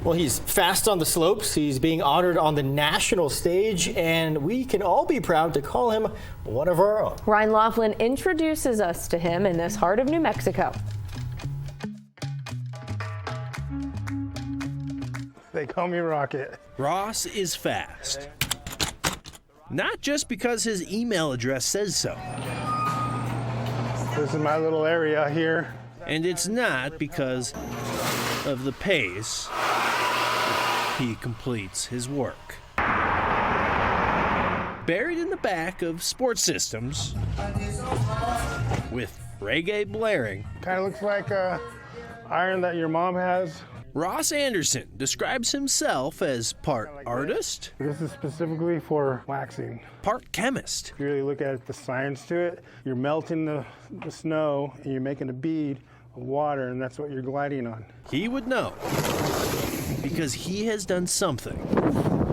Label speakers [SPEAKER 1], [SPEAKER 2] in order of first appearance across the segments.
[SPEAKER 1] Well, he's fast on the slopes, he's being honored on the national stage, and we can all be proud to call him one of our own.
[SPEAKER 2] Ryan Laughlin introduces us to him in this heart of New Mexico.
[SPEAKER 3] They call me Rocket.
[SPEAKER 4] Ross is fast. Not just because his email address says so.
[SPEAKER 3] This is my little area here.
[SPEAKER 4] And it's not because of the pace he completes his work. Buried in the back of sports systems, with reggae blaring,
[SPEAKER 3] Kind of looks like a iron that your mom has.
[SPEAKER 4] Ross Anderson describes himself as part artist,
[SPEAKER 3] This is specifically for waxing.
[SPEAKER 4] part chemist.
[SPEAKER 3] If you really look at the science to it, you're melting the snow and you're making a bead of water, and that's what you're gliding on.
[SPEAKER 4] He would know, because he has done something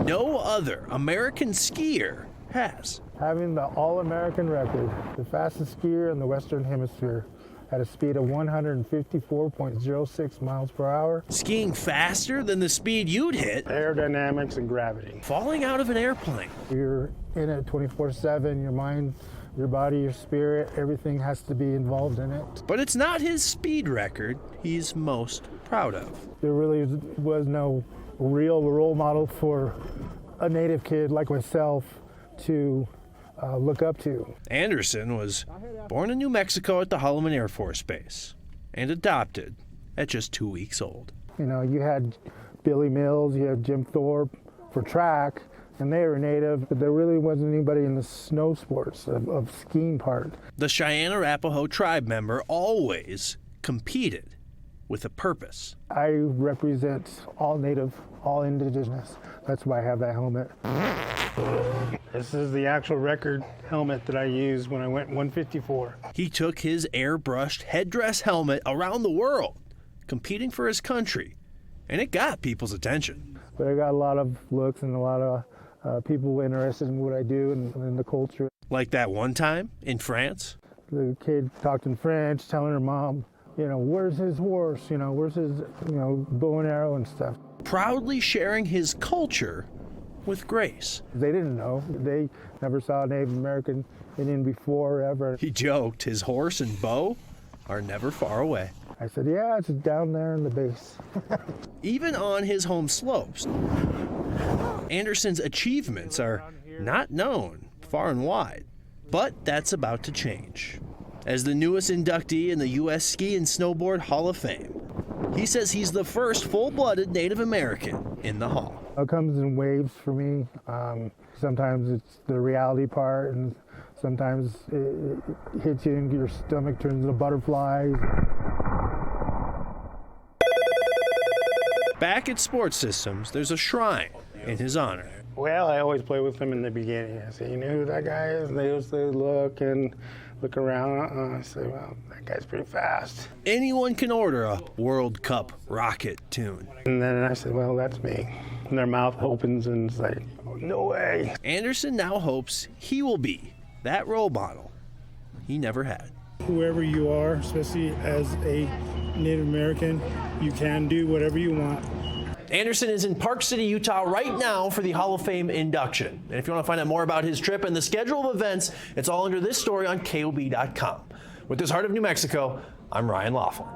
[SPEAKER 4] no other American skier has.
[SPEAKER 3] Having the All-American record, the fastest skier in the Western Hemisphere, at a speed of 154.06 miles per hour.
[SPEAKER 4] Skiing faster than the speed you'd hit,
[SPEAKER 3] Aerodynamics and gravity.
[SPEAKER 4] falling out of an airplane.
[SPEAKER 3] You're in it 24/7, your mind, your body, your spirit, everything has to be involved in it.
[SPEAKER 4] But it's not his speed record he's most proud of.
[SPEAKER 3] There really was no real role model for a native kid like myself to look up to.
[SPEAKER 4] Anderson was born in New Mexico at the Holloman Air Force Base and adopted at just 2 weeks old.
[SPEAKER 3] You know, you had Billy Mills, you had Jim Thorpe for track, and they were native, but there really wasn't anybody in the snow sports of skiing part.
[SPEAKER 4] The Cheyenne Arapaho tribe member always competed with a purpose.
[SPEAKER 3] I represent all native, all indigenous. That's why I have that helmet. This is the actual record helmet that I used when I went 154.
[SPEAKER 4] He took his airbrushed headdress helmet around the world, competing for his country, and it got people's attention.
[SPEAKER 3] But I got a lot of looks and a lot of people interested in what I do and in the culture.
[SPEAKER 4] Like that one time in France.
[SPEAKER 3] The kid talked in French, telling her mom, you know, where's his horse? You know, where's his, bow and arrow and stuff.
[SPEAKER 4] Proudly sharing his culture with grace.
[SPEAKER 3] They didn't know. They never saw a Native American Indian before, ever.
[SPEAKER 4] He joked his horse and bow are never far away.
[SPEAKER 3] I said, yeah, it's down there in the base.
[SPEAKER 4] Even on his home slopes, Anderson's achievements are not known far and wide. But that's about to change. As the newest inductee in the U.S. Ski and Snowboard Hall of Fame, he says he's the first full-blooded Native American in the Hall.
[SPEAKER 3] It comes in waves for me. Sometimes it's the reality part, and sometimes it hits you and your stomach turns into butterflies.
[SPEAKER 4] Back at Sports Systems, there's a shrine in his honor.
[SPEAKER 3] Well, I always play with them in the beginning. I say, you know who that guy is? And they look and look around. I say, well, that guy's pretty fast.
[SPEAKER 4] Anyone can order a World Cup rocket tune.
[SPEAKER 3] And then I said, well, that's me. And their mouth opens and it's like, oh, no way.
[SPEAKER 4] Anderson now hopes he will be that role model he never had.
[SPEAKER 5] Whoever you are, especially as a Native American, you can do whatever you want.
[SPEAKER 1] Anderson is in Park City, Utah right now for the Hall of Fame induction. And if you want to find out more about his trip and the schedule of events, it's all under this story on KOB.com. With this Heart of New Mexico, I'm Ryan Laughlin.